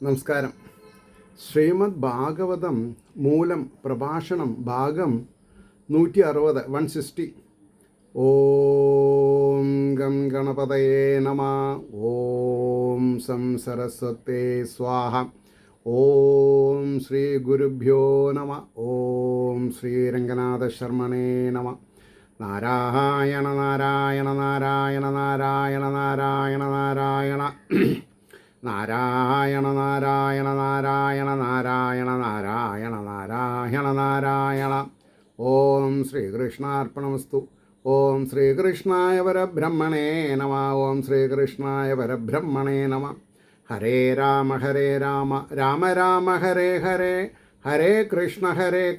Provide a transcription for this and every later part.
നമസ്കാരം. ശ്രീമദ് ഭാഗവതം മൂലം പ്രഭാഷണം ഭാഗം 160 160. ഓം ഗം ഗണപതയേ നമ. ഓം സം സരസ്വതേ സ്വാഹ. ഓം ശ്രീ ഗുരുഭ്യോ നമ. ഓം ശ്രീ രംഗനാഥ ശർമ്മണേ നമ. നാരായണ നാരായണ നാരായണ നാരായണ നാരായണ നാരായണ നാരായണ നാരായണ നാരായണ നാരായണ നാരായണ നാരായണ നാരായണ. ഓം ശ്രീകൃഷ്ണാർപ്പണമസ്തു. ഓം ശ്രീകൃഷ്ണായ പരബ്രഹ്മണേ നമ. ഓം ശ്രീകൃഷ്ണായ പരബ്രഹ്മണേ നമ. ഹരേ രാമ രാമ രാമ ഹരേ ഹരേ, ഹരേ കൃഷ്ണ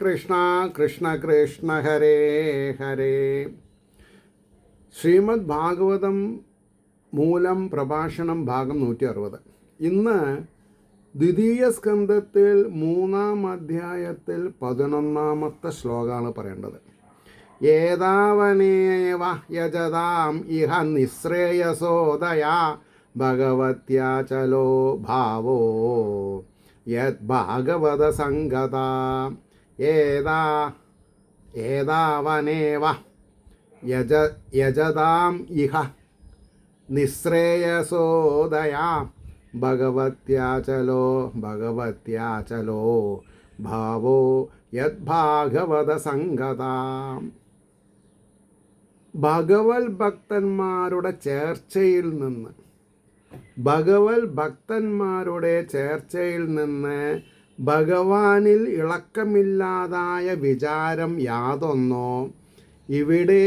കൃഷ്ണ കൃഷ്ണ ഹരേ ഹരേ. ശ്രീമദ് ഭാഗവതം മൂലം പ്രഭാഷണം ഭാഗം 160. ഇന്ന് ദ്വിതീയ സ്കന്ധത്തിൽ 3-ാം അധ്യായത്തിൽ 11-ാമത്തെ ശ്ലോകമാണ് പറയേണ്ടത്. ഏതാവനേവ യജതാം ഇഹ നിശ്രേയസോദയാ ഭഗവത്യാചലോ ഭാവോ യദ്ഭാഗവത സംഗത. ഏതാവനേവ യജതാം ഇഹ നിശ്രേയസോദയാ ഭഗവത്യാചലോ ഭാവോ യദ്ഭാഗവത സംഗത. ഭഗവത് ഭക്തന്മാരുടെ ചേർച്ചയിൽ നിന്ന് ഭഗവാനിൽ ഇളക്കമില്ലാതായ വിചാരം യാതൊന്നോ ഇവിടെ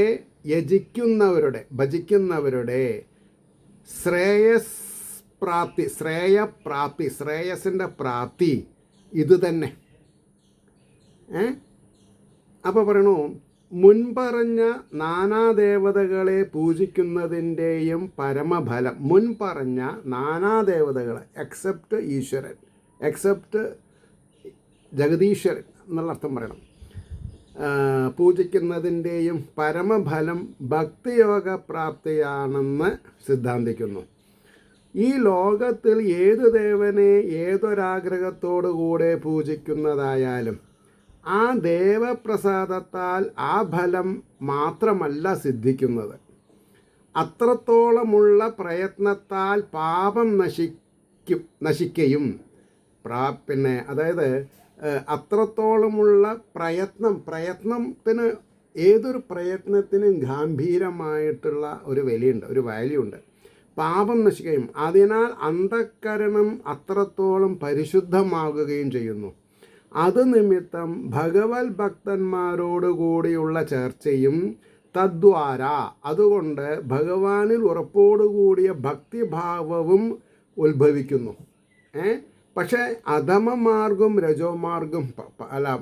ഭജിക്കുന്നവരുടെ ശ്രേയസിൻ്റെ പ്രാപ്തി ഇത് തന്നെ. അപ്പോൾ പറയണു, മുൻപറഞ്ഞ നാനാദേവതകളെ പൂജിക്കുന്നതിൻ്റെയും പരമഫലം. മുൻപറഞ്ഞ നാനാദേവതകളെ എക്സെപ്റ്റ് ഈശ്വരൻ, എക്സെപ്റ്റ് ജഗദീശ്വരൻ എന്നുള്ള അർത്ഥം പറയണം. പൂജിക്കുന്നതിൻ്റെയും പരമഫലം ഭക്തിയോഗ പ്രാപ്തിയാണെന്ന് സിദ്ധാന്തിക്കുന്നു. ഈ ലോകത്തിൽ ഏതു ദേവനെ ഏതൊരാഗ്രഹത്തോടുകൂടെ പൂജിക്കുന്നതായാലും ആ ദേവപ്രസാദത്താൽ ആ ഫലം മാത്രമല്ല സിദ്ധിക്കുന്നത്. അത്രത്തോളമുള്ള പ്രയത്നത്താൽ പാപം നശിക്കുകയും അതായത് അത്രത്തോളമുള്ള പ്രയത്നത്തിന് ഏതൊരു പ്രയത്നത്തിനും ഗാംഭീരമായിട്ടുള്ള ഒരു വിലയുണ്ട്, ഒരു വാല്യൂ ഉണ്ട്. പാപം നശിക്കുകയും അതിനാൽ അന്ധക്കരണം അത്രത്തോളം പരിശുദ്ധമാകുകയും ചെയ്യുന്നു. അത് നിമിത്തം ഭഗവത് ഭക്തന്മാരോടുകൂടിയുള്ള ചർച്ചയും തദ്വാര അതുകൊണ്ട് ഭഗവാനിൽ ഉറപ്പോടുകൂടിയ ഭക്തിഭാവവും ഉത്ഭവിക്കുന്നു. പക്ഷേ അധമമാർഗം രജോമാർഗം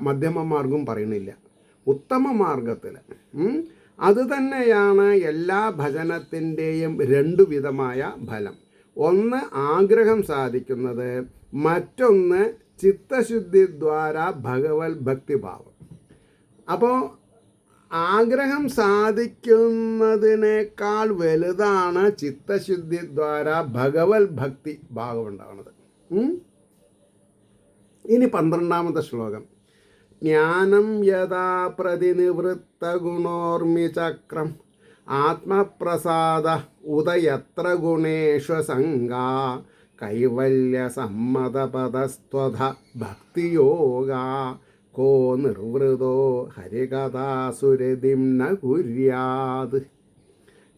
മധ്യമമാർഗം പറയുന്നില്ല, ഉത്തമ മാർഗത്തിൽ. അതുതന്നെയാണ് എല്ലാ ഭജനത്തിൻ്റെയും 2 വിധമായ ഫലം. ഒന്ന് ആഗ്രഹം സാധിക്കുന്നത്, മറ്റൊന്ന് ചിത്തശുദ്ധി ദ്വാര ഭഗവത് ഭക്തിഭാവം. അപ്പോൾ ആഗ്രഹം സാധിക്കുന്നതിനേക്കാൾ വലുതാണ് ചിത്തശുദ്ധി ദ്വാര ഭഗവത് ഭക്തി ഭാവം ഉണ്ടാകുന്നത്. ഇനി 12-ാമത്തെ ശ്ലോകം. ജ്ഞാനം യഥാ പ്രതിനിവൃത്ത ഗുണോർമിചക്രം ആത്മപ്രസാദ ഉദയത്ര ഗുണേഷ്വസംഗാ കൈവല്യസമ്മതപദസ്ത്വധ ഭക്തിയോഗ കോ നിർവൃതോ ഹരികഥാസുരതിം ന കുര്യാത്.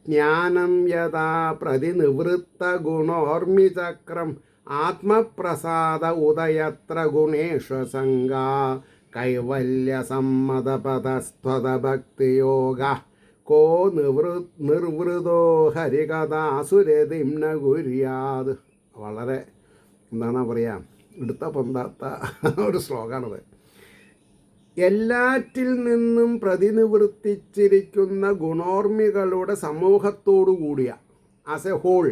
ജ്ഞാനം യഥാ പ്രതിനിവൃത്ത ഗുണോർമിചക്രം ആത്മപ്രസാദ ഉദയത്ര ഗുണേഷ്വസംഗാ കൈവല്യസമ്മതപദസ്ത്വധ ഭക്തിയോഗ കോ നിർവൃതോ ഹരികഥാസുരതിം ന കുര്യാത്. വളരെ എന്താണ് പറയുക, എടുത്ത പൊന്താത്ത ഒരു ശ്ലോകമാണത്. എല്ലാറ്റിൽ നിന്നും പ്രതിനിവർത്തിച്ചിരിക്കുന്ന ഗുണോർമികളുടെ സമൂഹത്തോടു കൂടിയ ആസ് എ ഹോൾ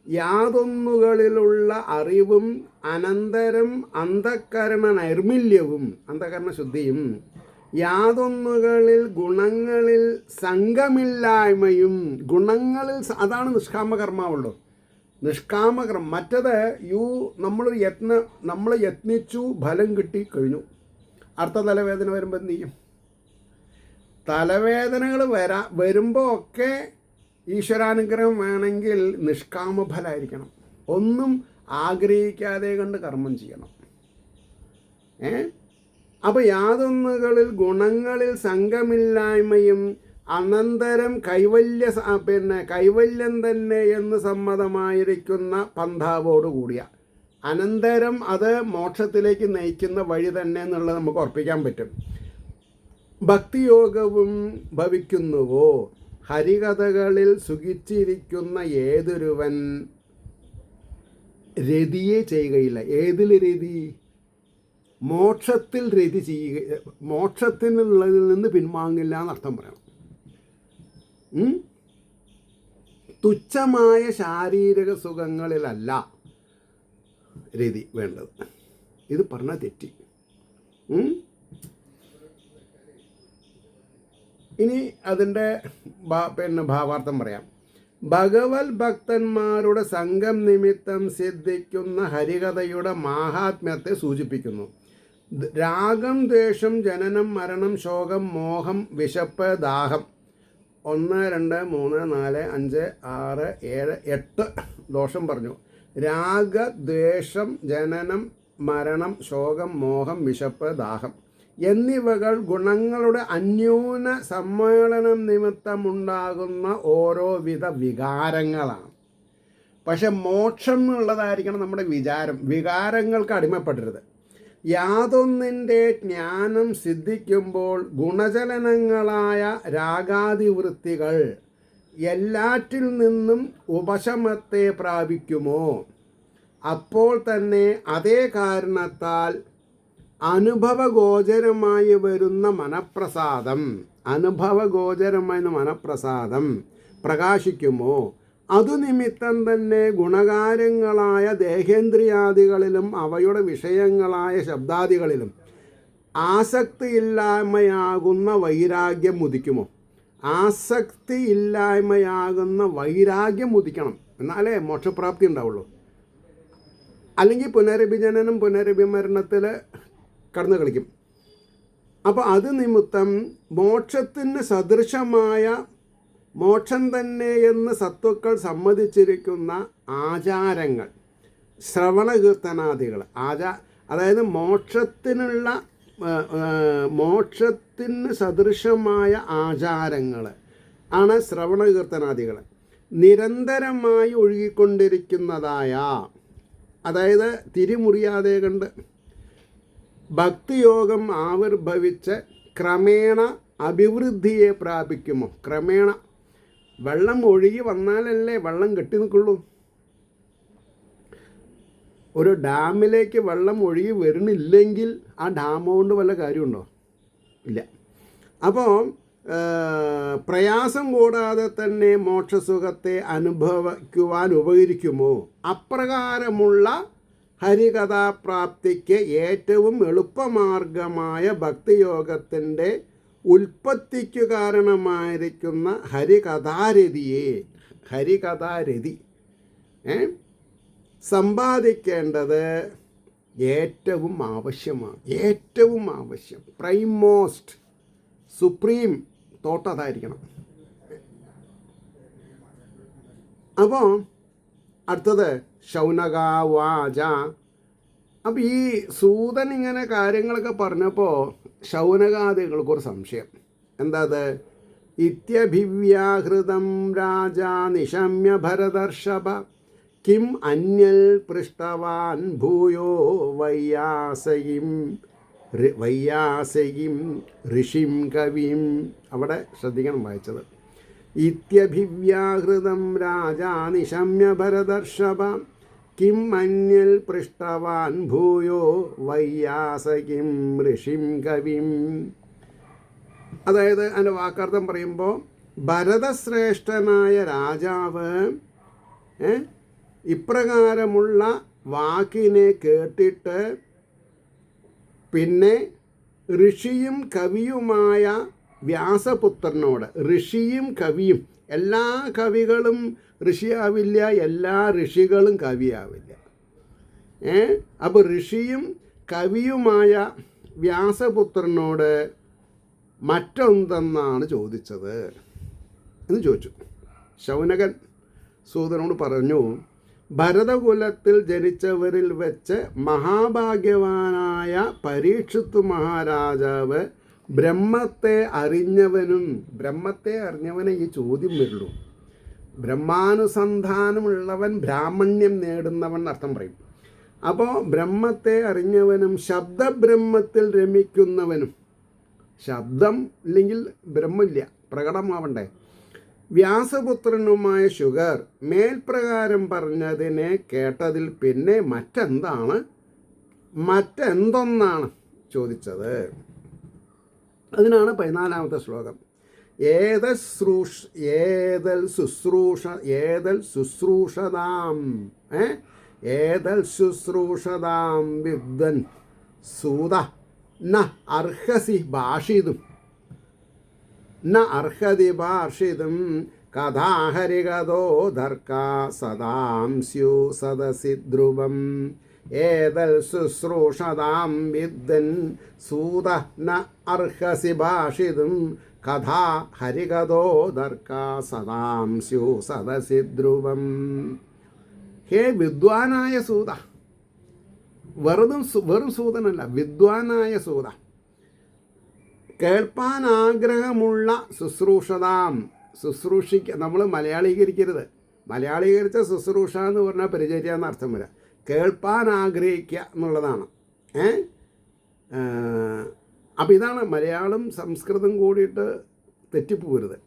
യാതൊന്നുകളിലുള്ള അറിവും അനന്തരം അന്ധകരണ നൈർമല്യവും അന്ധകരണ ശുദ്ധിയും യാതൊന്നുകളിൽ ഗുണങ്ങളിൽ സംഘമില്ലായ്മയും. ഗുണങ്ങളിൽ അതാണ് നിഷ്കാമകർമാവുള്ളൂ. നിഷ്കാമകർമ്മം. മറ്റത് നമ്മൾ യത്നിച്ചു, ഫലം കിട്ടി കഴിഞ്ഞു. അടുത്ത തലവേദന വരുമ്പോൾ എന്ത് ചെയ്യും? തലവേദനകൾ വരുമ്പോൾ ഒക്കെ ഈശ്വരാനുഗ്രഹം വേണമെങ്കിൽ നിഷ്കാമഫലമായിരിക്കണം. ഒന്നും ആഗ്രഹിക്കാതെ കണ്ട് കർമ്മം ചെയ്യണം. അപ്പോൾ യാതൊന്നുകളിൽ ഗുണങ്ങളിൽ സംഘമില്ലായ്മയും അനന്തരം കൈവല്യം തന്നെ എന്ന് സമ്മതമായിരിക്കുന്ന പന്ഥാവോടുകൂടിയ, അനന്തരം അത് മോക്ഷത്തിലേക്ക് നയിക്കുന്ന വഴി തന്നെ എന്നുള്ളത് നമുക്ക് ഉറപ്പിക്കാൻ പറ്റും. ഭക്തിയോഗവും ഭവിക്കുന്നുവോ? ഹരികഥകളിൽ സുഖിച്ചിരിക്കുന്ന ഏതൊരുവൻ രതിയെ ചെയ്യുകയില്ല. ഏതിൽ രതി? മോക്ഷത്തിൽ രതി ചെയ്യുക. മോക്ഷത്തിനുള്ളതിൽ നിന്ന് പിൻവാങ്ങില്ല എന്നർത്ഥം പറയണം. തുച്ഛമായ ശാരീരിക സുഖങ്ങളിലല്ല രതി വേണ്ടത്. ഇത് പറഞ്ഞാൽ തെറ്റി. ഇനി അതിൻ്റെ ഭാവാർത്ഥം പറയാം. ഭഗവത് ഭക്തന്മാരുടെ സംഘം നിമിത്തം സിദ്ധിക്കുന്ന ഹരികഥയുടെ മാഹാത്മ്യത്തെ സൂചിപ്പിക്കുന്നു. രാഗം, ദ്വേഷം, ജനനം, മരണം, ശോകം, മോഹം, വിശപ്പ്, ദാഹം. 1, 2, 3, 4, 5, 6, 7, 8 ദോഷം പറഞ്ഞു. രാഗ, ദ്വേഷം, ജനനം, മരണം, ശോകം, മോഹം, വിശപ്പ്, ദാഹം എന്നിവകൾ ഗുണങ്ങളുടെ അന്യൂന സമ്മേളനം നിമിത്തമുണ്ടാകുന്ന ഓരോ വിധ വികാരങ്ങളാണ്. പക്ഷെ മോക്ഷം എന്നുള്ളതായിരിക്കണം നമ്മുടെ വിചാരം. വികാരങ്ങൾക്ക് അടിമപ്പെടരുത്. യാതൊന്നിൻ്റെ ജ്ഞാനം സിദ്ധിക്കുമ്പോൾ ഗുണചലനങ്ങളായ രാഗാദിവൃത്തികൾ എല്ലാറ്റിൽ നിന്നും ഉപശമത്തെ പ്രാപിക്കുമോ, അപ്പോൾ തന്നെ അതേ കാരണത്താൽ അനുഭവഗോചരമായി വരുന്ന മനപ്രസാദം പ്രകാശിക്കുമോ? അതുനിമിത്തം തന്നെ ഗുണകാര്യങ്ങളായ ദേഹേന്ദ്രിയാദികളിലും അവയുടെ വിഷയങ്ങളായ ശബ്ദാദികളിലും ആസക്തിയില്ലായ്മയാകുന്ന വൈരാഗ്യം ഉദിക്കുമോ? ആസക്തിയില്ലായ്മയാകുന്ന വൈരാഗ്യം ഉദിക്കണം, എന്നാലേ മോക്ഷപ്രാപ്തി ഉണ്ടാവുള്ളൂ. അല്ലെങ്കിൽ പുനരഭിജനനം, പുനരഭിമരണത്തിൽ കടന്നു കളിക്കും. അപ്പോൾ അത് നിമിത്തം മോക്ഷത്തിന് സദൃശമായ മോക്ഷം തന്നെ എന്ന് സത്വക്കൾ സമ്മതിച്ചിരിക്കുന്ന ആചാരങ്ങൾ, ശ്രവണകീർത്തനാദികൾ, അതായത് മോക്ഷത്തിന് സദൃശമായ ആചാരങ്ങൾ ആണ് ശ്രവണകീർത്തനാദികൾ. നിരന്തരമായി ഒഴുകിക്കൊണ്ടിരിക്കുന്നതായ, അതായത് തിരിമുറിയാതെ കണ്ട് ഭക്തിയോഗം ആവിർഭവിച്ച് ക്രമേണ അഭിവൃദ്ധിയെ പ്രാപിക്കുമോ? ക്രമേണ വെള്ളം ഒഴുകി വന്നാലല്ലേ വെള്ളം കെട്ടി നിൽക്കുള്ളൂ. ഒരു ഡാമിലേക്ക് വെള്ളം ഒഴുകി വരുന്നില്ലെങ്കിൽ ആ ഡാം കൊണ്ട് വല്ല കാര്യമുണ്ടോ? ഇല്ല. അപ്പോൾ പ്രയാസം കൂടാതെ തന്നെ മോക്ഷസുഖത്തെ അനുഭവിക്കുവാൻ ഉപകരിക്കുമോ? അപ്രകാരമുള്ള ഹരികഥാപ്രാപ്തിക്ക് ഏറ്റവും എളുപ്പമാർഗമായ ഭക്തിയോഗത്തിൻ്റെ ഉൽപ്പത്തിക്കു കാരണമായിരിക്കുന്ന ഹരികഥാരതി സമ്പാദിക്കേണ്ടത് ഏറ്റവും ആവശ്യം, പ്രൈം മോസ്റ്റ്, സുപ്രീം തോട്ട് അതായിരിക്കണം. അപ്പോൾ അടുത്തത് ശൗനകാവാച. അപ്പം ഈ സൂതൻ ഇങ്ങനെ കാര്യങ്ങളൊക്കെ പറഞ്ഞപ്പോൾ ശൗനകാദികൾക്കൊരു സംശയം. എന്താ അത്? ഇത്യഭിവ്യാഹൃതം രാജാ നിശമ്യ ഭരതർഷഭ കിം അന്യൽ പൃഷ്ടവാൻ ഭൂയോ വയ്യാസയിം ഋഷിം കവിം. അവിടെ ശ്രദ്ധിക്കണം വായിച്ചത്. ഇത്യഭിവ്യാഹൃതം രാജാ നിശമ്യ ഭരതർഷഭ കിം അന്യൽ പൃഷ്ടവാൻ ഭൂയോ വയ്യാസകിം ഋഷിം കവിം. അതായത് അതിൻ്റെ വാക്കർത്ഥം പറയുമ്പോൾ, ഭരതശ്രേഷ്ഠനായ രാജാവ് ഇപ്രകാരമുള്ള വാക്കിനെ കേട്ടിട്ട് പിന്നെ ഋഷിയും കവിയുമായ വ്യാസപുത്രനോട്, ഋഷിയും കവിയും, എല്ലാ കവികളും ഋഷിയാവില്ല, എല്ലാ ഋഷികളും കവിയാവില്ല. അപ്പോൾ ഋഷിയും കവിയുമായ വ്യാസപുത്രനോട് മറ്റൊന്നെന്നാണ് ചോദിച്ചത് എന്ന് ചോദിച്ചു. ശൗനകൻ സൂതനോട് പറഞ്ഞു, ഭരതകുലത്തിൽ ജനിച്ചവരിൽ വെച്ച് മഹാഭാഗ്യവാനായ പരീക്ഷിത്ത് മഹാരാജാവ് ബ്രഹ്മത്തെ അറിഞ്ഞവനെ ഈ ചോദ്യം വരുള്ളൂ. ബ്രഹ്മാനുസന്ധാനമുള്ളവൻ ബ്രാഹ്മണ്യം നേടുന്നവൻ അർത്ഥം പറയും. അപ്പോൾ ബ്രഹ്മത്തെ അറിഞ്ഞവനും ശബ്ദബ്രഹ്മത്തിൽ രമിക്കുന്നവനും, ശബ്ദം ഇല്ലെങ്കിൽ ബ്രഹ്മമില്ല, പ്രകടമാവണ്ടേ, വ്യാസപുത്രനുമായ ശുഗർ മേൽപ്രകാരം പറഞ്ഞതിനെ കേട്ടതിൽ പിന്നെ മറ്റെന്തൊന്നാണ് ചോദിച്ചത്. അതിനാണ് 14ാമത്തെ ശ്ലോകം. ഏതൽ ശുശ്രൂഷതാം വിദ്വൻ സൂത ന അർഹസി ഭാഷിതും കഥാഹരികഥോ ധർക്ക സദാം സ്യു സദസി ധ്രുവം. ഏതൽ ശുശ്രൂഷതാം വിദ്വൻ സൂത ന അർഹസി ഭാഷിതും കഥാ ഹരികഥോ ധർക്ക സദാം സ്യു സദസി ധ്രുവം. ഹേ വിദ്വാനായ സൂത, വെറും സൂതനല്ല, വിദ്വാനായ സൂത, കേൾപ്പാൻ ആഗ്രഹമുള്ള ശുശ്രൂഷിക്ക. നമ്മൾ മലയാളീകരിക്കരുത്. മലയാളീകരിച്ച ശുശ്രൂഷ എന്ന് പറഞ്ഞാൽ പരിചര്യ എന്ന അർത്ഥം വരാം. കേൾപ്പാൻ ആഗ്രഹിക്കുക എന്നുള്ളതാണ്. അപ്പം ഇതാണ് മലയാളം സംസ്കൃതം കൂടിയിട്ട് തെറ്റിപ്പോകരുത്.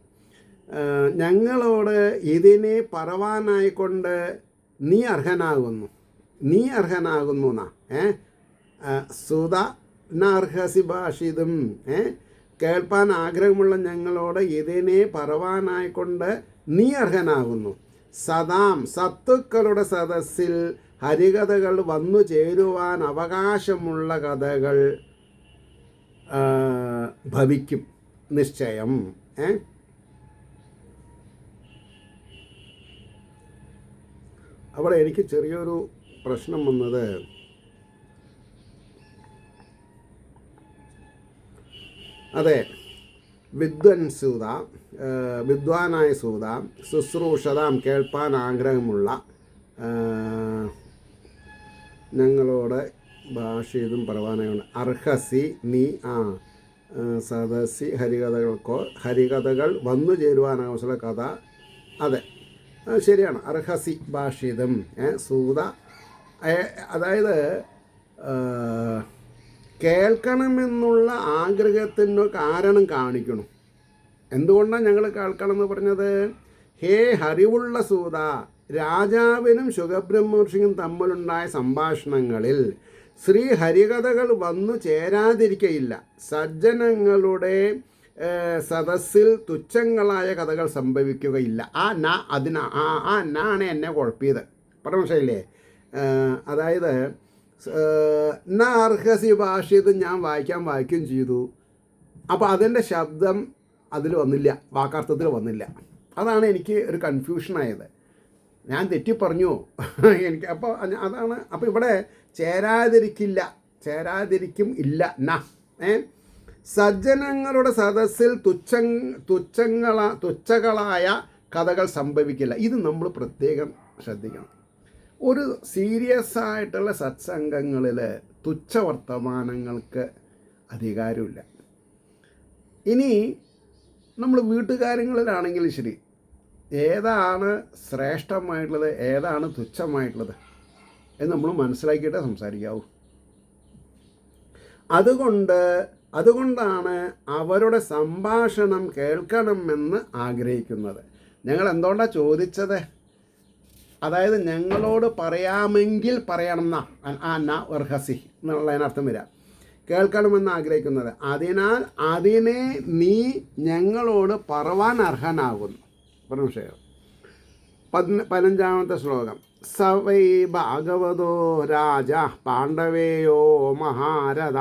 ഞങ്ങളോട് ഇതിനെ പറവാനായിക്കൊണ്ട് നീ അർഹനാകുന്നു എന്നാ. സുത നർഹസി ഭാഷിതും, കേൾപ്പാൻ ആഗ്രഹമുള്ള ഞങ്ങളോട് ഇതിനെ പറവാനായിക്കൊണ്ട് നീ അർഹനാകുന്നു. സദാം സത്തുക്കളുടെ സദസ്സിൽ ഹരികഥകൾ വന്നു ചേരുവാൻ അവകാശമുള്ള കഥകൾ ഭവിക്കും നിശ്ചയം. അവിടെ എനിക്ക് ചെറിയൊരു പ്രശ്നം വന്നത്, അതെ, വിദ്വാനായ സൂത ശുശ്രൂഷതാം കേൾപ്പാൻ ആഗ്രഹമുള്ള ഞങ്ങളോട് ഭാഷയിതും പറവാനായുണ്ട്. അർഹസി നീ സദസ്സി ഹരികഥകൾ വന്നു ചേരുവാൻ ആവശ്യമുള്ള കഥ. അതെ, ശരിയാണ്. അർഹസി ഭാഷിതം സൂത, അതായത് കേൾക്കണമെന്നുള്ള ആഗ്രഹത്തിന് കാരണം കാണിക്കണം. എന്തുകൊണ്ടാണ് ഞങ്ങൾ കേൾക്കണം എന്ന് പറഞ്ഞത്? ഹേ ഹരിവുള്ള സൂത, രാജാവിനും ശുഗബ്രഹ്മർഷിക്കും തമ്മിലുണ്ടായ സംഭാഷണങ്ങളിൽ ശ്രീ ഹരികഥകൾ വന്നു ചേരാതിരിക്കയില്ല. സജ്ജനങ്ങളുടെ സദസ്സിൽ തുച്ഛങ്ങളായ കഥകൾ സംഭവിക്കുകയില്ല. നാണ് എന്നെ കുഴപ്പിയത്. പറഞ്ഞില്ലേ? അതായത് അർഹസി ഭാഷയത് ഞാൻ വായിക്കുകയും ചെയ്തു. അപ്പോൾ അതിൻ്റെ ശബ്ദം അതിൽ വന്നില്ല, വാക്കാർത്ഥത്തിൽ വന്നില്ല. അതാണ് എനിക്ക് ഒരു കൺഫ്യൂഷനായത്. ഞാൻ തെറ്റി പറഞ്ഞു എനിക്ക്. അപ്പോൾ അതാണ്. അപ്പോൾ ഇവിടെ ചേരാതിരിക്കും ഇല്ല. സജ്ജനങ്ങളുടെ സദസ്സിൽ തുച്ഛകളായ കഥകൾ സംഭവിക്കില്ല. ഇത് നമ്മൾ പ്രത്യേകം ശ്രദ്ധിക്കണം. ഒരു സീരിയസ് ആയിട്ടുള്ള സത്സംഗങ്ങളിൽ തുച്ഛവർത്തമാനങ്ങൾക്ക് അധികാരമില്ല. ഇനി നമ്മൾ വീട്ടുകാര്യങ്ങളിലാണെങ്കിലും ശരി, ഏതാണ് ശ്രേഷ്ഠമായിട്ടുള്ളത്, ഏതാണ് തുച്ഛമായിട്ടുള്ളത് എന്ന് നമ്മൾ മനസ്സിലാക്കിയിട്ടേ സംസാരിക്കാവൂ. അതുകൊണ്ടാണ് അവരുടെ സംഭാഷണം കേൾക്കണമെന്ന് ആഗ്രഹിക്കുന്നത്. ഞങ്ങൾ എന്തുകൊണ്ടാണ് ചോദിച്ചത്? അതായത് ഞങ്ങളോട് പറയാമെങ്കിൽ പറയണം എന്നാ അർഹസി എന്നുള്ളതിനർത്ഥം വരാം. കേൾക്കണമെന്ന് ആഗ്രഹിക്കുന്നത്. അതിനാൽ അതിനെ നീ ഞങ്ങളോട് പറവാൻ അർഹനാകുന്നു. പറഞ്ഞ 15ാമത്തെ ശ്ലോകം. സവൈ ഭാഗവതോ രാജ പാണ്ഡവേയോ മഹാരഥ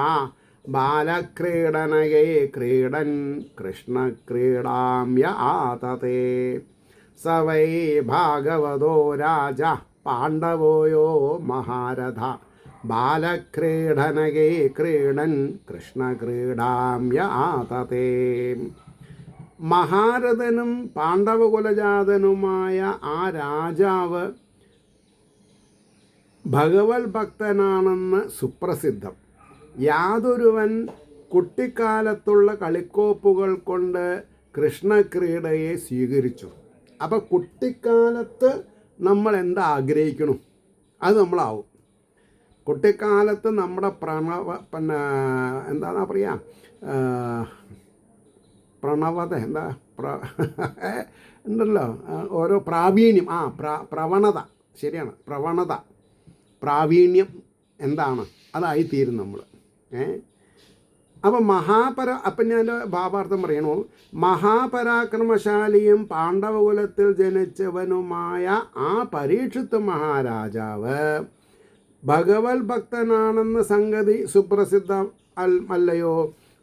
ബാലക്രീഡനകേ ക്രീഡൻ കൃഷ്ണക്രീഡാമ്യ ആതതേ സവൈ ഭാഗവതോ രാജ പാണ്ഡവോയോ മഹാരഥ ബാലക്രീഡനകേ ക്രീഡൻ കൃഷ്ണക്രീഡാമ്യ ആതതേ. മഹാരഥനും പാണ്ഡവകുലജാതനുമായ ആ രാജാവ് ഭഗവത് ഭക്തനാണെന്ന് സുപ്രസിദ്ധം. യാതൊരുവൻ കുട്ടിക്കാലത്തുള്ള കളിക്കോപ്പുകൾ കൊണ്ട് കൃഷ്ണക്രീഡയെ സ്വീകരിച്ചു. അപ്പോൾ കുട്ടിക്കാലത്ത് നമ്മൾ എന്താ ആഗ്രഹിക്കണം അത് നമ്മളാവും. കുട്ടിക്കാലത്ത് നമ്മുടെ എന്താണെന്നാ പറയുക, പ്രണവത എന്താ ഉണ്ടല്ലോ ഓരോ പ്രാവീണ്യം, പ്രവണത, ശരിയാണ്, പ്രവണത, പ്രാവീണ്യം എന്താണ് അതായിത്തീരും നമ്മൾ. അപ്പം അപ്പം ഞാൻ ഭാവാർത്ഥം പറയണു. മഹാപരാക്രമശാലിയും പാണ്ഡവകുലത്തിൽ ജനിച്ചവനുമായ ആ പരീക്ഷിത്ത് മഹാരാജാവ് ഭഗവത് ഭക്തനാണെന്ന സംഗതി സുപ്രസിദ്ധ അല്ലയോ.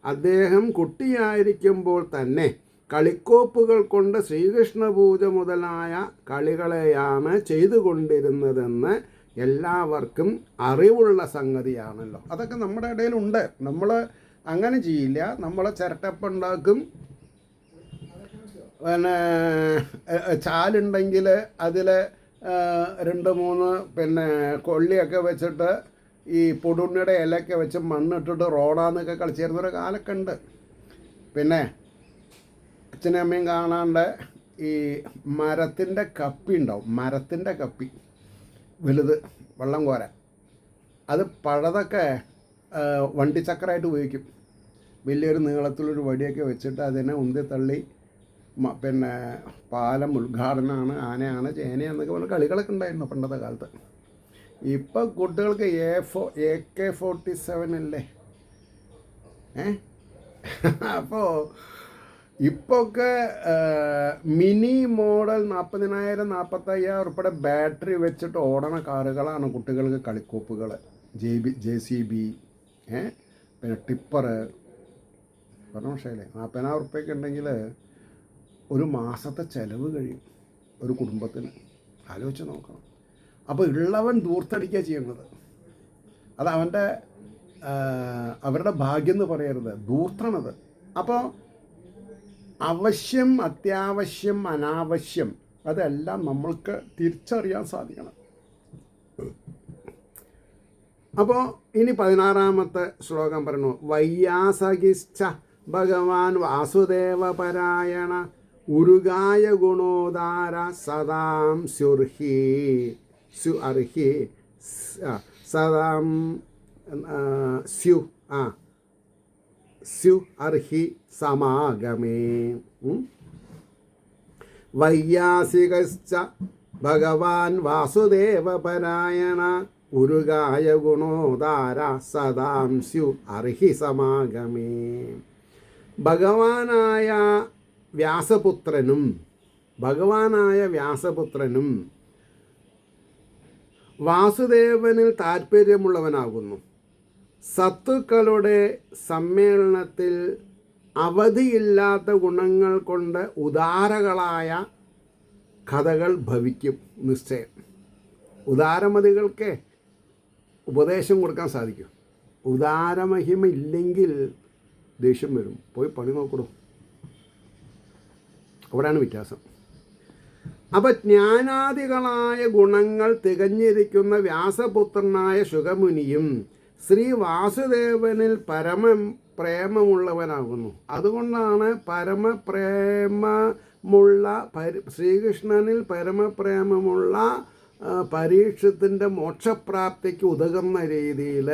അദ്ദേഹം കുട്ടിയായിരിക്കുമ്പോൾ തന്നെ കളിക്കോപ്പുകൾ കൊണ്ട് ശ്രീകൃഷ്ണ പൂജ മുതലായ കളികളെയാണ് ചെയ്തുകൊണ്ടിരുന്നതെന്ന് എല്ലാവർക്കും അറിവുള്ള സംഗതിയാണല്ലോ. അതൊക്കെ നമ്മുടെ ഇടയിലുണ്ട്. നമ്മൾ അങ്ങനെ ചെയ്യില്ല. നമ്മൾ ചിരട്ടപ്പുണ്ടാക്കും, പിന്നെ ചാലുണ്ടെങ്കിൽ അതിൽ 2-3 കൊള്ളിയൊക്കെ വെച്ചിട്ട് ഈ പൊടുണ്ണിയുടെ ഇലയൊക്കെ വെച്ച് മണ്ണിട്ടിട്ട് റോഡാന്നൊക്കെ കളിച്ചിരുന്നൊരു കാലൊക്കെ ഉണ്ട്. പിന്നെ അച്ഛനും അമ്മയും കാണാണ്ട് ഈ മരത്തിൻ്റെ കപ്പി ഉണ്ടാവും, മരത്തിൻ്റെ കപ്പി വലുത്, വെള്ളം കോരാൻ. അത് പഴതൊക്കെ വണ്ടിച്ചക്രമായിട്ട് ഉപയോഗിക്കും. വലിയൊരു നീളത്തിലൊരു വടിയൊക്കെ വെച്ചിട്ട് അതിനെ ഉന്തി തള്ളി പാലം ഉദ്ഘാടനമാണ്, ആനയാണ്, ചേനയാന്നൊക്കെ പറഞ്ഞ കളികളൊക്കെ ഉണ്ടായിരുന്നു പണ്ടത്തെ കാലത്ത്. ഇപ്പം കുട്ടികൾക്ക് AK-47 അല്ലേ. അപ്പോൾ ഇപ്പൊക്കെ മിനി മോഡൽ 40,000-45,000 ഉൾപ്പെടെ ബാറ്ററി വെച്ചിട്ട് ഓടണ കാറുകളാണ് കുട്ടികൾക്ക് കളിക്കോപ്പുകൾ. JCB, പിന്നെ ടിപ്പർ. പറഞ്ഞ പക്ഷേലേ 40,000 ഉറുപ്പ്യൊക്കെ ഉണ്ടെങ്കിൽ ഒരു മാസത്തെ ചിലവ് കഴിയും ഒരു കുടുംബത്തിന്. ആലോചിച്ച് നോക്കണം. അപ്പോൾ ഉള്ളവൻ ദൂർത്തടിക്കുക ചെയ്യുന്നത്. അത് അവരുടെ ഭാഗ്യം എന്ന് പറയരുത്, ദൂർത്തണത്. അപ്പോൾ അവശ്യം, അത്യാവശ്യം, അനാവശ്യം അതെല്ലാം നമ്മൾക്ക് തിരിച്ചറിയാൻ സാധിക്കണം. അപ്പോൾ ഇനി 16-ാമത്തെ ശ്ലോകം പറഞ്ഞു. വയ്യാസകിശ്ച ഭഗവാൻ വാസുദേവ പരായണ ഉരുഗായ ഗുണോദാര സദാം സദാം അർഹി സമാഗമേ. വയ്യാസികശ്ച ഭഗവാൻ വാസുദേവ പരായണ ഉരുഗായ ഗുണോദാര സദാം അർഹി സമാഗമേ. ഭഗവാനായ വ്യാസപുത്രനും വാസുദേവനിൽ താല്പര്യമുള്ളവനാകുന്നു. സത്തുക്കളുടെ സമ്മേളനത്തിൽ അവധിയില്ലാത്ത ഗുണങ്ങൾ കൊണ്ട് ഉദാരകളായ കഥകൾ ഭവിക്കും നിശ്ചയം. ഉദാരമതികൾക്ക് ഉപദേശം കൊടുക്കാൻ സാധിക്കും. ഉദാരമഹിമ ഇല്ലെങ്കിൽ ദേഷ്യം വരും. പോയി പണി നോക്കണം. അവിടെയാണ് വ്യത്യാസം. അപ്പം ജ്ഞാനാദികളായ ഗുണങ്ങൾ തികഞ്ഞിരിക്കുന്ന വ്യാസപുത്രനായ ശുഗമുനിയും ശ്രീ വാസുദേവനിൽ പ്രേമമുള്ളവനാകുന്നു. അതുകൊണ്ടാണ് ശ്രീകൃഷ്ണനിൽ പരമപ്രേമമുള്ള പരീക്ഷത്തിൻ്റെ മോക്ഷപ്രാപ്തിക്ക് ഉതകുന്ന രീതിയിൽ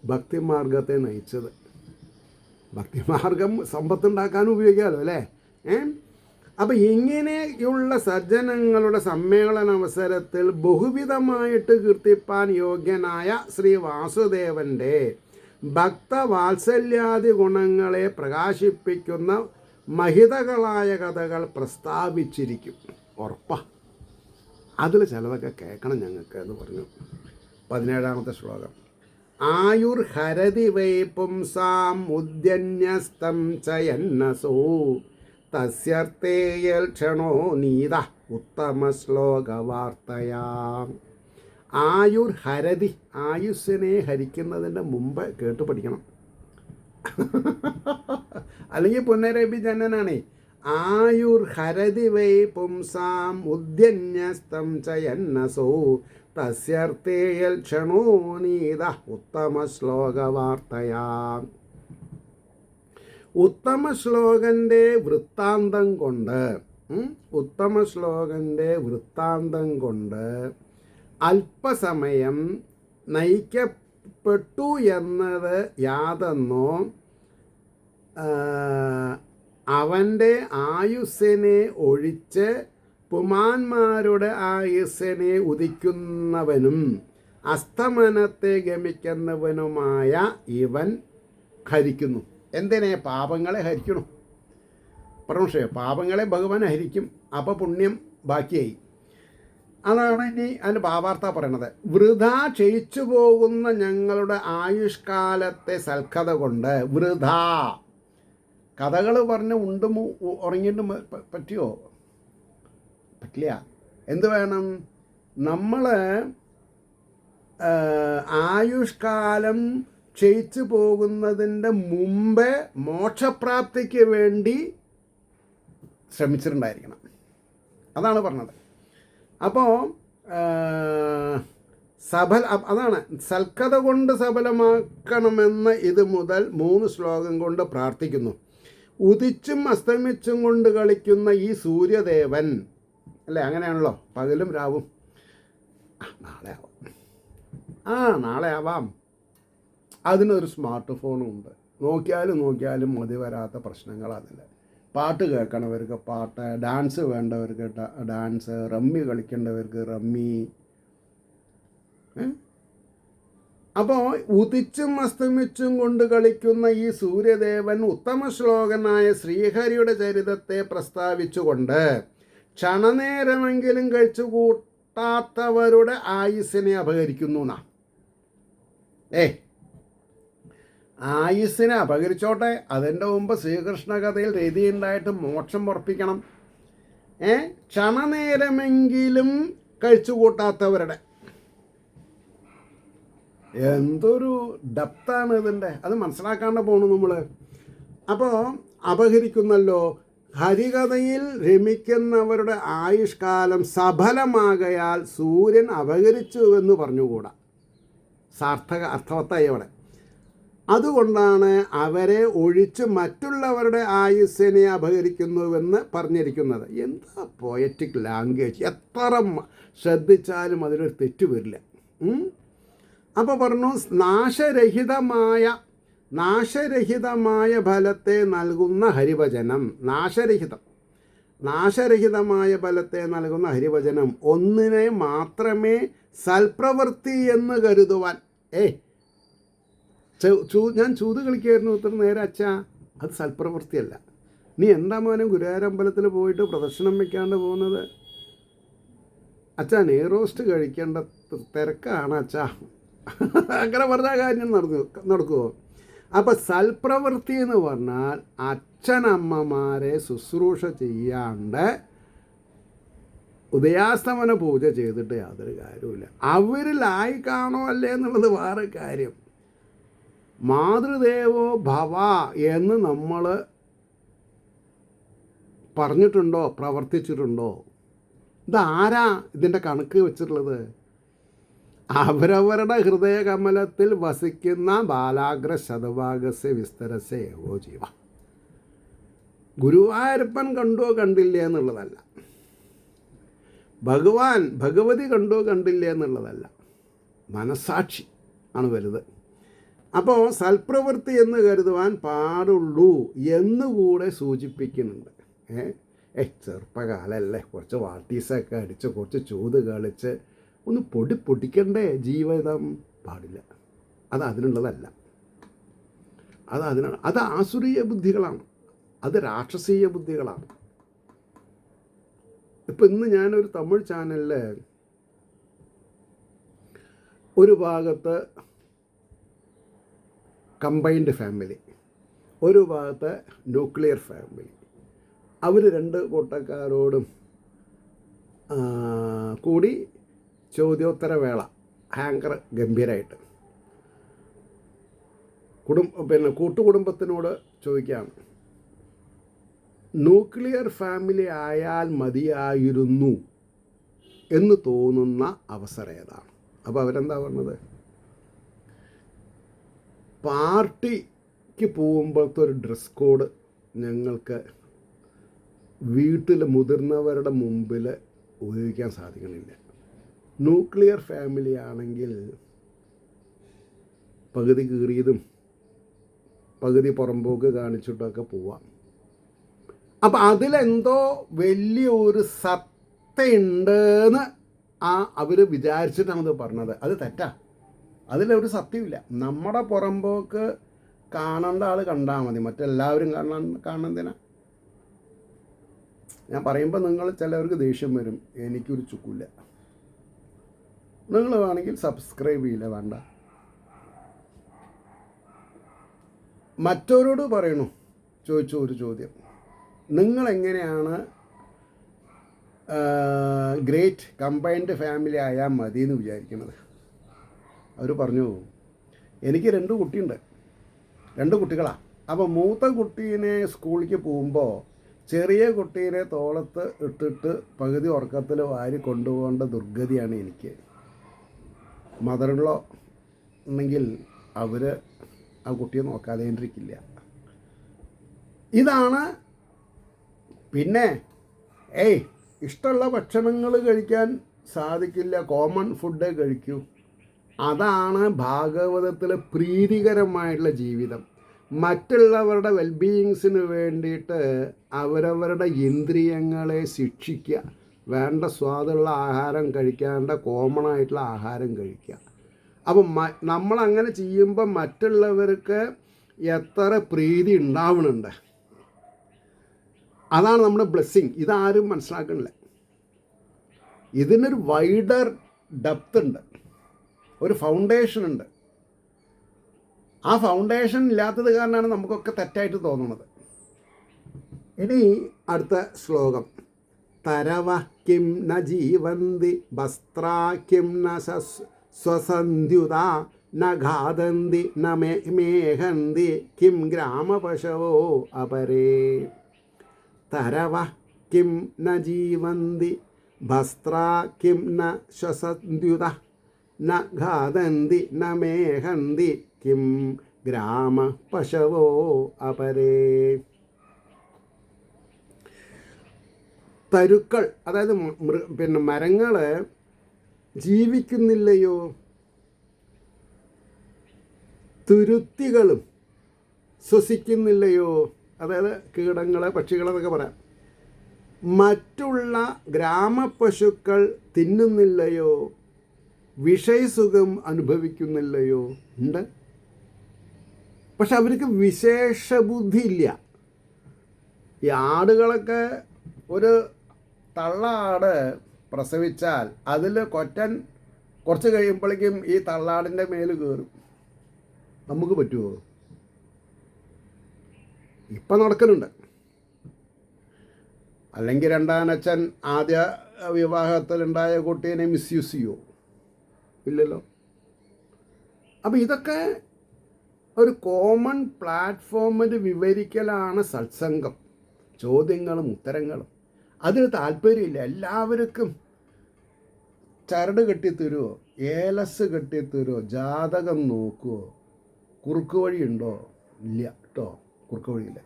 ഭക്തിമാർഗത്തെ നയിച്ചത്. ഭക്തിമാർഗം സമ്പത്തുണ്ടാക്കാനും ഉപയോഗിക്കാമല്ലോ അല്ലേ. അപ്പം ഇങ്ങനെയുള്ള സജ്ജനങ്ങളുടെ സമ്മേളന അവസരത്തിൽ ബഹുവിധമായിട്ട് കീർത്തിപ്പാൻ യോഗ്യനായ ശ്രീ വാസുദേവൻ്റെ ഭക്തവാത്സല്യാദി ഗുണങ്ങളെ പ്രകാശിപ്പിക്കുന്ന മഹിതകളായ കഥകൾ പ്രസ്താവിച്ചിരിക്കും. ഉറപ്പാ. അതിൽ ചിലതൊക്കെ കേൾക്കണം ഞങ്ങൾക്ക് എന്ന് പറഞ്ഞു. 17-ാമത്തെ ശ്ലോകം. ആയുർഹരതി വൈ പുംസാം ഉദ്യന്യസ്തം ചയന്നസോ തസ്യർത്ഥേയൽ ക്ഷണോ നീത ഉത്തമശ്ലോകവാർത്തയാ. ആയുർ ഹരതി, ആയുസ്സിനെ ഹരിക്കുന്നതിൻ്റെ മുമ്പ് കേട്ട് പഠിക്കണം. അല്ലെങ്കിൽ പുനരപി ജനനാണേ. ആയുർ ഹരതി വൈ പുംസാം ഉദ്യന്യസ്തം ചയന്നസോ തസ്യർത്ഥേയൽ ക്ഷണോ നീത ഉത്തമശ്ലോകവാർത്തയാ. ഉത്തമ ശ്ലോകൻ്റെ വൃത്താന്തം കൊണ്ട് അല്പസമയം നയിക്കപ്പെട്ടു എന്നത് യാതെന്നോ അവൻ്റെ ആയുസ്സിനെ ഒഴിച്ച് പുമാന്മാരുടെ ആയുസ്സിനെ ഉദിക്കുന്നവനും അസ്തമനത്തെ ഗമിക്കുന്നവനുമായ ഇവൻ ഹരിക്കുന്നു. എന്തിനെ? പാപങ്ങളെ ഹരിക്കണം. പക്ഷേ പാപങ്ങളെ ഭഗവാൻ ഹരിക്കും. അപ്പോൾ പുണ്യം ബാക്കിയായി. അതാണ് ഇനി അതിൻ്റെ ഭാവാർത്ഥ പറയണത്. വൃഥാ ക്ഷയിച്ചു പോകുന്ന ഞങ്ങളുടെ ആയുഷ്കാലത്തെ സൽക്കഥ കൊണ്ട്, വൃഥാ കഥകൾ പറഞ്ഞ് ഉണ്ടും ഉറങ്ങിയിട്ടും പറ്റുമോ? പറ്റില്ല. എന്ത് വേണം? നമ്മൾ ആയുഷ്കാലം ക്ഷയിച്ചു പോകുന്നതിൻ്റെ മുമ്പേ മോക്ഷപ്രാപ്തിക്ക് വേണ്ടി ശ്രമിച്ചിട്ടുണ്ടായിരിക്കണം. അതാണ് പറഞ്ഞത്. അപ്പോൾ അതാണ് സൽക്കഥ കൊണ്ട് സഫലമാക്കണമെന്ന് ഇത് മുതൽ 3 ശ്ലോകം കൊണ്ട് പ്രാർത്ഥിക്കുന്നു. ഉദിച്ചും അസ്തമിച്ചും കൊണ്ട് കളിക്കുന്ന ഈ സൂര്യദേവൻ അല്ലേ, അങ്ങനെയാണല്ലോ, പകലും രാവും. നാളെ ആവാം. അതിനൊരു സ്മാർട്ട് ഫോണും ഉണ്ട്. നോക്കിയാലും മതി വരാത്ത പ്രശ്നങ്ങൾ അതില്ല. പാട്ട് കേൾക്കണവർക്ക് പാട്ട്, ഡാൻസ് വേണ്ടവർക്ക് ഡാൻസ്, റമ്മി കളിക്കേണ്ടവർക്ക് റമ്മി. അപ്പോൾ ഉദിച്ചും അസ്തമിച്ചും കൊണ്ട് കളിക്കുന്ന ഈ സൂര്യദേവൻ ഉത്തമ ശ്ലോകനായ ശ്രീഹരിയുടെ ചരിതത്തെ പ്രസ്താവിച്ചുകൊണ്ട് ക്ഷണനേരമെങ്കിലും കഴിച്ചു കൂട്ടാത്തവരുടെ ആയുസ്സിനെ അപഹരിക്കുന്നു എന്നാ. ആയുസ്സിനെ അപഹരിച്ചോട്ടെ, അതിൻ്റെ മുമ്പ് ശ്രീകൃഷ്ണ കഥയിൽ രതിയുണ്ടായിട്ട് മോക്ഷം ഉറപ്പിക്കണം. ക്ഷണനേരമെങ്കിലും കഴിച്ചു കൂട്ടാത്തവരുടെ എന്തൊരു ഡെപ്താണ് ഇതിൻ്റെ, അത് മനസ്സിലാക്കാണ്ട് പോകണം നമ്മൾ. അപ്പോൾ അപഹരിക്കുന്നല്ലോ. ഹരികഥയിൽ രമിക്കുന്നവരുടെ ആയുഷ്കാലം സഫലമാകയാൽ സൂര്യൻ അപഹരിച്ചു എന്ന് പറഞ്ഞുകൂടാ. അർത്ഥവത്തായി അവിടെ. അതുകൊണ്ടാണ് അവരെ ഒഴിച്ച് മറ്റുള്ളവരുടെ ആയുസ്സിനെ അപഹരിക്കുന്നുവെന്ന് പറഞ്ഞിരിക്കുന്നത്. എന്താ പോയറ്റിക് ലാംഗ്വേജ്! എത്ര ശ്രദ്ധിച്ചാലും അതിലൊരു തെറ്റ് വരില്ല. അപ്പോൾ പറഞ്ഞു, നാശരഹിതമായ ഫലത്തെ നൽകുന്ന ഹരിവചനം. നാശരഹിതമായ ഫലത്തെ നൽകുന്ന ഹരിവചനം ഒന്നിനെ മാത്രമേ സൽപ്രവൃത്തി എന്ന് കരുതുവാൻ. ഞാൻ ചൂത് കളിക്കുമായിരുന്നു ഇത്ര നേരം. അച്ഛാ, അത് സൽപ്രവൃത്തിയല്ല. നീ എന്താ മോനെ ഗുരുവായൂരമ്പലത്തിൽ പോയിട്ട് പ്രദർശനം വയ്ക്കാണ്ട് പോകുന്നത്? അച്ഛാ, നെയ്റോസ്റ്റ് കഴിക്കേണ്ട തിരക്കാണ് അച്ഛാ. അങ്ങനെ പറഞ്ഞ കാര്യം നടക്കുമോ? അപ്പം സൽപ്രവൃത്തി എന്ന് പറഞ്ഞാൽ അച്ഛനമ്മമാരെ ശുശ്രൂഷ ചെയ്യാണ്ട് ഉദയാസ്തമന പൂജ ചെയ്തിട്ട് യാതൊരു കാര്യമില്ല. അവരിലായി കാണോ അല്ലേ എന്നുള്ളത് വേറെ കാര്യം. മാതൃദേവോ ഭവ എന്ന് നമ്മൾ പറഞ്ഞിട്ടുണ്ടോ? പ്രവർത്തിച്ചിട്ടുണ്ടോ? ഇതാരാ ഇതിൻ്റെ കണക്ക് വെച്ചിട്ടുള്ളത്? അവരവരുടെ ഹൃദയകമലത്തിൽ വസിക്കുന്ന ബാലാഗ്ര ശതഭാഗസ്യ വിസ്തരസ്യ ഏവോ ജീവ. ഗുരുവായൂരപ്പൻ കണ്ടോ കണ്ടില്ലേ എന്നുള്ളതല്ല, ഭഗവതി കണ്ടോ കണ്ടില്ലേ എന്നുള്ളതല്ല, മനസാക്ഷി ആണ് വലുത്. അപ്പോൾ സൽപ്രവൃത്തി എന്ന് കരുതുവാൻ പാടുള്ളൂ എന്നുകൂടെ സൂചിപ്പിക്കുന്നുണ്ട്. ചെറുപ്പകാലല്ലേ, കുറച്ച് വാട്ടീസൊക്കെ അടിച്ച് കുറച്ച് ചൂത് കളിച്ച് ഒന്ന് പൊടിക്കണ്ടേ? ജീവിതം പാടില്ല. അത് അതിനുള്ളതല്ല. അത് ആസുരീയ ബുദ്ധികളാണ്, അത് രാക്ഷസീയ ബുദ്ധികളാണ്. ഇപ്പം ഇന്ന് ഞാനൊരു തമിഴ് ചാനലിൽ ഒരു ഭാഗത്ത് കമ്പൈൻഡ് ഫാമിലി, ഒരു ഭാഗത്ത് ന്യൂക്ലിയർ ഫാമിലി, അവർ 2 കൂട്ടക്കാരോടും കൂടി ചോദ്യോത്തരവേള ഹാങ്കർ ഗംഭീരമായിട്ട് കൂട്ടുകുടുംബത്തിനോട് ചോദിക്കുകയാണ്, ന്യൂക്ലിയർ ഫാമിലി ആയാൽ മതിയായിരുന്നു എന്ന് തോന്നുന്ന അവസരം ഏതാണ്? അപ്പോൾ അവരെന്താ പറഞ്ഞത്, പാർട്ടിക്ക് പോകുമ്പോഴത്തെ ഒരു ഡ്രസ് കോഡ് ഞങ്ങൾക്ക് വീട്ടിൽ മുതിർന്നവരുടെ മുമ്പിൽ ഉപയോഗിക്കാൻ സാധിക്കണില്ല. ന്യൂക്ലിയർ ഫാമിലി ആണെങ്കിൽ പകുതി കീറിയതും പകുതി പുറമ്പോക്ക് കാണിച്ചിട്ടൊക്കെ പോവാം. അപ്പം അതിലെന്തോ വലിയൊരു സത്തയുണ്ടെന്ന് അവർ വിചാരിച്ചിട്ടാണത് പറഞ്ഞത്. അത് തെറ്റാ, അതിലൊരു സത്യമില്ല. നമ്മുടെ പുറമ്പോക്ക് കാണേണ്ട ആൾ കണ്ടാൽ മതി, മറ്റെല്ലാവരും കാണുന്നതിനാ. ഞാൻ പറയുമ്പോൾ നിങ്ങൾ ചിലവർക്ക് ദേഷ്യം വരും, എനിക്കൊരു ചുക്കില്ല. നിങ്ങൾ വേണമെങ്കിൽ സബ്സ്ക്രൈബ് ചെയ്യില്ല, വേണ്ട. മറ്റവരോട് പറയണു, ചോദിച്ച ഒരു ചോദ്യം, നിങ്ങളെങ്ങനെയാണ് ഗ്രേറ്റ് കമ്പൈൻഡ് ഫാമിലി ആയാൽ മതി എന്ന് വിചാരിക്കുന്നത്? അവർ പറഞ്ഞു, എനിക്ക് 2 കുട്ടിയുണ്ട്, 2 കുട്ടികളാണ്. അപ്പോൾ മൂത്ത കുട്ടീനെ സ്കൂളിലേക്ക് പോകുമ്പോൾ ചെറിയ കുട്ടീനെ തോളത്ത് ഇട്ടിട്ട് പകുതി ഉറക്കത്തിൽ വാരി കൊണ്ടുപോകേണ്ട ദുർഗതിയാണ് എനിക്ക്. മദറിലോ ഉണ്ടെങ്കിൽ അവർ ആ കുട്ടിയെ നോക്കാതെ ഇരിക്കില്ല. ഇതാണ്. പിന്നെ ഇഷ്ടമുള്ള ഭക്ഷണങ്ങൾ കഴിക്കാൻ സാധിക്കില്ല, കോമൺ ഫുഡ് കഴിക്കൂ. അതാണ് ഭാഗവതത്തിലെ പ്രീതികരമായിട്ടുള്ള ജീവിതം. മറ്റുള്ളവരുടെ വെൽബീയിങ്സിന് വേണ്ടിയിട്ട് അവരവരുടെ ഇന്ദ്രിയങ്ങളെ ശിക്ഷിക്കുക, വേണ്ട സ്വാദുള്ള ആഹാരം കഴിക്കാണ്ട് കോമൺ ആയിട്ടുള്ള ആഹാരം കഴിക്കുക. അപ്പം നമ്മളങ്ങനെ ചെയ്യുമ്പോൾ മറ്റുള്ളവർക്ക് എത്ര പ്രീതി ഉണ്ടാവുന്നുണ്ട്, അതാണ് നമ്മുടെ ബ്ലെസ്സിങ്. ഇതാരും മനസ്സിലാക്കണില്ല. ഇതിനൊരു വൈഡർ ഡെപ്ത് ഉണ്ട്, ഒരു ഫൗണ്ടേഷൻ ഉണ്ട്. ആ ഫൗണ്ടേഷൻ ഇല്ലാത്തത് കാരണമാണ് നമുക്കൊക്കെ തെറ്റായിട്ട് തോന്നുന്നത്. ഇനി അടുത്ത ശ്ലോകം, തരവ കിം ന ജീവന്തി വസ്ത്രാ കിം ന സ്വസന്ധ്യുത ന ഘാതന്തി ന മേഹന്തി കിം ഗ്രാമപശവോ അപരേ. തരവ കിം ന ജീവന്തി വസ്ത്രാ കിം ന ശ്വസന്ധ്യുത ന ഘാതന്തി ന മേഹന്തി കിം ഗ്രാമപശവോ അപരേ. തരുക്കൾ, അതായത് മരങ്ങൾ ജീവിക്കുന്നില്ലയോ? തുരുത്തികളും ശ്വസിക്കുന്നില്ലയോ? അതായത് കീടങ്ങളെ, പക്ഷികളെന്നൊക്കെ പറയാം. മറ്റുള്ള ഗ്രാമപശുക്കൾ തിന്നുന്നില്ലയോ? വിഷയസുഖം അനുഭവിക്കുന്നില്ലയോ? ഉണ്ട്. പക്ഷെ അവർക്ക് വിശേഷബുദ്ധി ഇല്ല. ഈ ആടുകളൊക്കെ, ഒരു തള്ള ആട് പ്രസവിച്ചാൽ അതിൽ കൊറ്റൻ കുറച്ച് കഴിയുമ്പോഴേക്കും ഈ തള്ളാടിൻ്റെ മേൽ കയറും. നമുക്ക് പറ്റുമോ? ഇപ്പം നടക്കുന്നുണ്ട്. അല്ലെങ്കിൽ രണ്ടാനച്ഛൻ ആദ്യ വിവാഹത്തിലുണ്ടായ കുട്ടീനെ മിസ്യൂസ് ചെയ്യുമോ? ഇല്ലല്ലോ. അപ്പം ഇതൊക്കെ ഒരു കോമൺ പ്ലാറ്റ്ഫോമിൽ വിവരിക്കലാണ് സത്സംഗം. ചോദ്യങ്ങളും ഉത്തരങ്ങളും. അതിന് താല്പര്യമില്ല. എല്ലാവർക്കും ചരട് കെട്ടിത്തരുമോ, ഏലസ് കെട്ടിത്തരുമോ, ജാതകം നോക്കുമോ, കുറുക്ക് വഴിയുണ്ടോ? ഇല്ല കേട്ടോ, കുറുക്ക് വഴിയില്ല.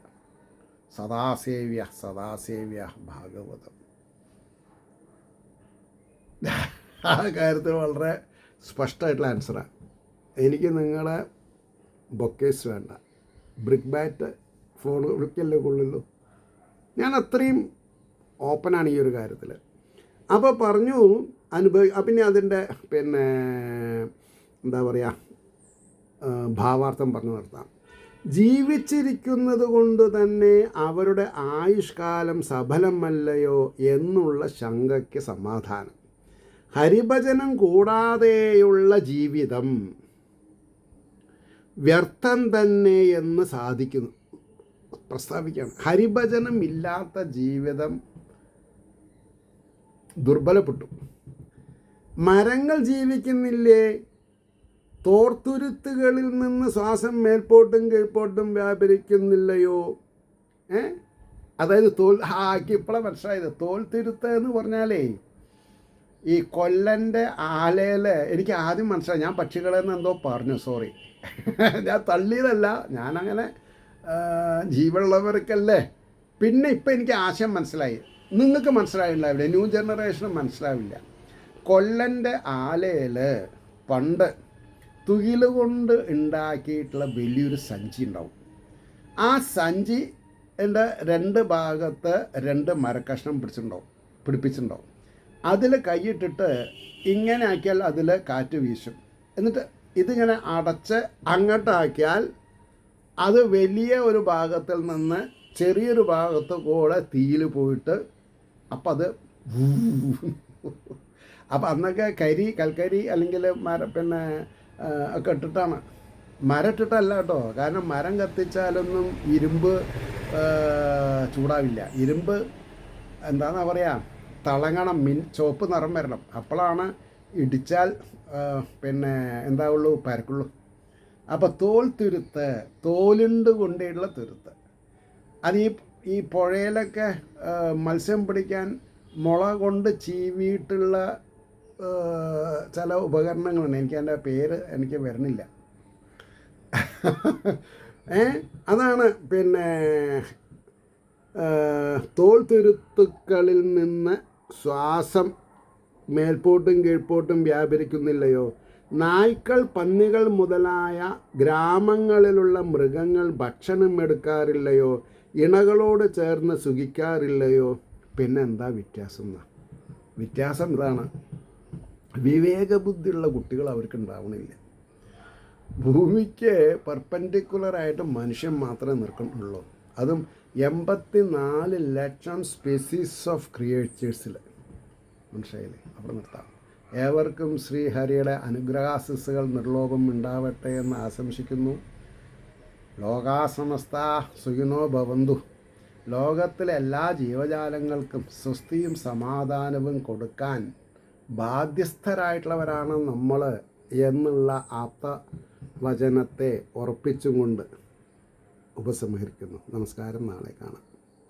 സദാസേവ്യ സദാസേവ്യ ഭാഗവതം. ആ കാര്യത്തിൽ വളരെ സ്പഷ്ടമായിട്ടുള്ള ആൻസറാണ്. എനിക്ക് നിങ്ങളെ ബൊക്കേസ് വേണ്ട, ബ്രിക്ക് ബാറ്റ് ഫോൺ വിളിക്കല്ലേ കൊള്ളുള്ളൂ. ഞാൻ അത്രയും ഓപ്പണാണ് ഈ ഒരു കാര്യത്തിൽ. അപ്പോൾ പറഞ്ഞു പിന്നെ അതിൻ്റെ എന്താ പറയുക, ഭാവാർത്ഥം പറഞ്ഞു നിർത്താം. ജീവിച്ചിരിക്കുന്നത് കൊണ്ട് തന്നെ അവരുടെ ആയുഷ്കാലം സഫലമല്ലയോ എന്നുള്ള ശങ്കയ്ക്ക് സമാധാനം. ഹരിഭജനം കൂടാതെയുള്ള ജീവിതം വ്യർത്ഥം തന്നെ എന്ന് സാധിക്കുന്നു. പ്രസ്താവിക്കുകയാണ്. ഹരിഭജനം ഇല്ലാത്ത ജീവിതം ദുർബലപ്പെട്ടു. മരങ്ങൾ ജീവിക്കുന്നില്ലേ? തോർത്തുരുത്തുകളിൽ നിന്ന് ശ്വാസം മേൽപോട്ടും കീഴ്പോട്ടും വ്യാപരിക്കുന്നില്ലയോ? അതായത് ഇപ്പോഴാണ് മനസ്സിലായത്. തോൽത്തുരുത്ത് എന്ന് പറഞ്ഞാലേ ഈ കൊല്ലൻ്റെ ആലയിൽ എനിക്ക് ആദ്യം മനസ്സിലായി. ഞാൻ പക്ഷികളെന്ന് എന്തോ പറഞ്ഞു, സോറി, ഞാൻ തള്ളിയതല്ല, ഞാനങ്ങനെ ജീവനുള്ളവർക്കല്ലേ. പിന്നെ ഇപ്പം എനിക്ക് ആശയം മനസ്സിലായി. നിങ്ങൾക്ക് മനസ്സിലായിണ്ടാവില്ല, ന്യൂ ജനറേഷന് മനസ്സിലാവില്ല. കൊല്ലൻ്റെ ആലയിൽ പണ്ട് തുകിൽ കൊണ്ട് ഉണ്ടാക്കിയിട്ടുള്ള വലിയൊരു സഞ്ചി ഉണ്ടാവും. ആ സഞ്ചിൻ്റെ 2 ഭാഗത്ത് 2 മരക്കഷ്ണം പിടിപ്പിച്ചിട്ടുണ്ടാവും. അതിൽ കൈയിട്ടിട്ട് ഇങ്ങനെ ആക്കിയാൽ അതിൽ കാറ്റ് വീശും. എന്നിട്ട് ഇതിങ്ങനെ അടച്ച് അങ്ങോട്ടാക്കിയാൽ അത് വലിയ ഒരു ഭാഗത്തിൽ നിന്ന് ചെറിയൊരു ഭാഗത്ത് കൂടെ തീയിൽ പോയിട്ട് അപ്പം അത് അപ്പം അന്നൊക്കെ കൽക്കരി അല്ലെങ്കിൽ ഒക്കെ ഇട്ടിട്ടാണ്. മരം ഇട്ടിട്ടല്ല കേട്ടോ. കാരണം മരം കത്തിച്ചാലൊന്നും ഇരുമ്പ് ചൂടാവില്ല. ഇരുമ്പ് എന്താണെന്നാ പറയുക, തിളങ്ങണം, ചുവപ്പ് നിറം വരണം. അപ്പോഴാണ് ഇടിച്ചാൽ എന്താവുള്ളൂ, പരക്കുള്ളൂ. അപ്പോൾ തോൽത്തുരുത്ത്, തോലുണ്ട് കൊണ്ടുള്ള തുരുത്ത്. അത് ഈ പുഴയിലൊക്കെ മത്സ്യം പിടിക്കാൻ മുള കൊണ്ട് ചീവിയിട്ടുള്ള ചില ഉപകരണങ്ങളുണ്ട്. എനിക്ക് പേര് എനിക്ക് വരുന്നില്ല. അതാണ് തോൽത്തുരുത്തുക്കളിൽ നിന്ന് ശ്വാസം മേൽപോട്ടും കീഴ്പോട്ടും വ്യാപരിക്കുന്നില്ലയോ? നായ്ക്കൾ, പന്നികൾ മുതലായ ഗ്രാമങ്ങളിലുള്ള മൃഗങ്ങൾ ഭക്ഷണം എടുക്കാറില്ലയോ? ഇണകളോട് ചേർന്ന് സുഖിക്കാറില്ലയോ? പിന്നെ എന്താ വ്യത്യാസം? വ്യത്യാസം ഇതാണ്, വിവേകബുദ്ധിയുള്ള കുട്ടികൾ അവർക്ക് ഉണ്ടാവണില്ല. ഭൂമിക്ക് പെർപെൻഡിക്കുലറായിട്ട് മനുഷ്യൻ മാത്രമേ നിൽക്കുന്നുള്ളൂ. അതും 84 ലക്ഷം സ്പീസീസ് ഓഫ് ക്രിയേച്ചേഴ്സിൽ. മനസ്സിലായില്ലേ? അവിടെ നിർത്താം. ഏവർക്കും ശ്രീഹരിയുടെ അനുഗ്രഹാശിസ്സുകൾ നിർലോഭം ഉണ്ടാവട്ടെ എന്ന് ആശംസിക്കുന്നു. ലോകാസമസ്ത സുഖിനോ ഭവന്തു. ലോകത്തിലെ എല്ലാ ജീവജാലങ്ങൾക്കും സ്വസ്തിയും സമാധാനവും കൊടുക്കാൻ ബാധ്യസ്ഥരായിട്ടുള്ളവരാണ് നമ്മൾ എന്നുള്ള ആപ്തവചനത്തെ ഉറപ്പിച്ചും കൊണ്ട് ഉപസംഹരിക്കുന്നു. നമസ്കാരം. നാളെ കാണാം.